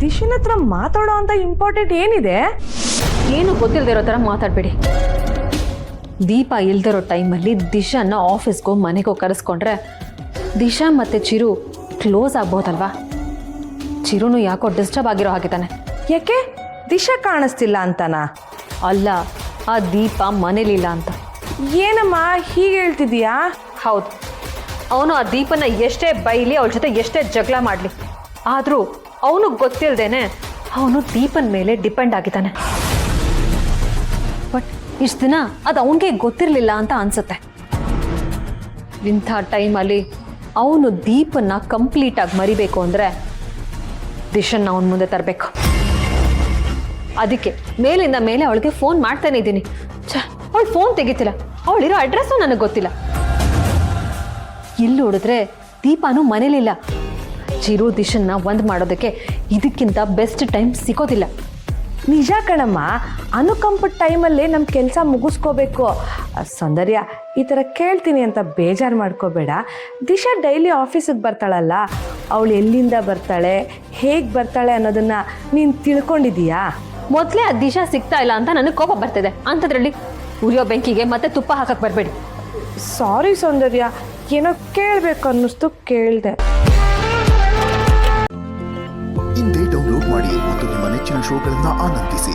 ದಿಶನ್ ಹತ್ರ ಮಾತಾಡೋ ಅಂತ ಇಂಪಾರ್ಟೆಂಟ್ ಏನಿದೆ? ಏನು ಗೊತ್ತಿಲ್ಲದಿರೋ ಥರ ಮಾತಾಡಬೇಡಿ. ದೀಪ ಇಲ್ದಿರೋ ಟೈಮಲ್ಲಿ ದಿಶಾನ ಆಫೀಸ್ಗೋ ಮನೆಗೋ ಕರೆಸ್ಕೊಂಡ್ರೆ ದಿಶಾ ಮತ್ತು ಚಿರು ಕ್ಲೋಸ್ ಆಗ್ಬೋದಲ್ವಾ? ಚಿರುನು ಯಾಕೋ ಡಿಸ್ಟರ್ಬ್ ಆಗಿರೋ ಹಾಗಿದ್ದಾನೆ. ಯಾಕೆ? ದಿಶಾ ಕಾಣಿಸ್ತಿಲ್ಲ ಅಂತನಾ? ಅಲ್ಲ, ಆ ದೀಪ ಮನೇಲಿಲ್ಲ ಅಂತ. ಏನಮ್ಮ ಹೀಗೆ ಹೇಳ್ತಿದೀಯಾ? ಹೌದು, ಅವನು ಆ ದೀಪನ ಎಷ್ಟೇ ಬೈಲಿ, ಅವಳ ಜೊತೆ ಎಷ್ಟೇ ಜಗಳ ಮಾಡಲಿ, ಆದರೂ ಅವನು ಗೊತ್ತಿಲ್ಲದೇನೆ ಅವನು ದೀಪನ ಮೇಲೆ ಡಿಪೆಂಡ್ ಆಗಿದ್ದಾನೆ. ಬಟ್ ಇಷ್ಟು ದಿನ ಅದು ಅವನಿಗೆ ಗೊತ್ತಿರಲಿಲ್ಲ ಅಂತ ಅನ್ಸುತ್ತೆ. ಇಂಥ ಟೈಮಲ್ಲಿ ಅವನು ದೀಪನ್ನ ಕಂಪ್ಲೀಟಾಗಿ ಮರಿಬೇಕು ಅಂದರೆ ದಿಶನ್ನ ಅವನ ಮುಂದೆ ತರಬೇಕು. ಅದಕ್ಕೆ ಮೇಲಿಂದ ಮೇಲೆ ಅವಳಿಗೆ ಫೋನ್ ಮಾಡ್ತಾನೆ ಇದ್ದೀನಿ. ಅವಳು ಫೋನ್ ತೆಗಿತಿಲ್ಲ, ಅವಳಿರೋ ಅಡ್ರೆಸ್ಸು ನನಗೆ ಗೊತ್ತಿಲ್ಲ. ಇಲ್ಲಿ ನೋಡಿದ್ರೆ ದೀಪಾನು ಮನೇಲಿಲ್ಲ. ಚಿರು ದಿಶನ್ನ ಒಂದು ಮಾಡೋದಕ್ಕೆ ಇದಕ್ಕಿಂತ ಬೆಸ್ಟ್ ಟೈಮ್ ಸಿಗೋದಿಲ್ಲ. ನಿಜ ಕಣಮ್ಮ, ಅನುಕಂಪದ ಟೈಮಲ್ಲೇ ನಮ್ಮ ಕೆಲಸ ಮುಗಿಸ್ಕೋಬೇಕು. ಸೌಂದರ್ಯ, ಈ ಥರ ಕೇಳ್ತೀನಿ ಅಂತ ಬೇಜಾರು ಮಾಡ್ಕೋಬೇಡ. ದಿಶಾ ಡೈಲಿ ಆಫೀಸಿಗೆ ಬರ್ತಾಳಲ್ಲ, ಅವಳು ಎಲ್ಲಿಂದ ಬರ್ತಾಳೆ, ಹೇಗೆ ಬರ್ತಾಳೆ ಅನ್ನೋದನ್ನು ನೀನು ತಿಳ್ಕೊಂಡಿದ್ದೀಯಾ? ಮೊದಲೇ ಆ ದಿಶಾ ಸಿಗ್ತಾ ಇಲ್ಲ ಅಂತ ನನಗೆ ಕೋಪ ಬರ್ತಿದೆ. ಅಂಥದ್ರಲ್ಲಿ ಉರಿಯೋ ಬೆಂಕಿಗೆ ಮತ್ತೆ ತುಪ್ಪ ಹಾಕಕ್ಕೆ ಬರಬೇಡಿ. ಸಾರಿ ಸೌಂದರ್ಯ, ಏನೋ ಕೇಳಬೇಕು ಅನ್ನಿಸ್ತು, ಕೇಳಿದೆ. ಇಂದೇ ಡೌನ್ಲೋಡ್ ಮಾಡಿ ಮತ್ತು ನಿಮ್ಮ ನೆಚ್ಚಿನ ಶೋಗಳನ್ನು ಆನಂದಿಸಿ.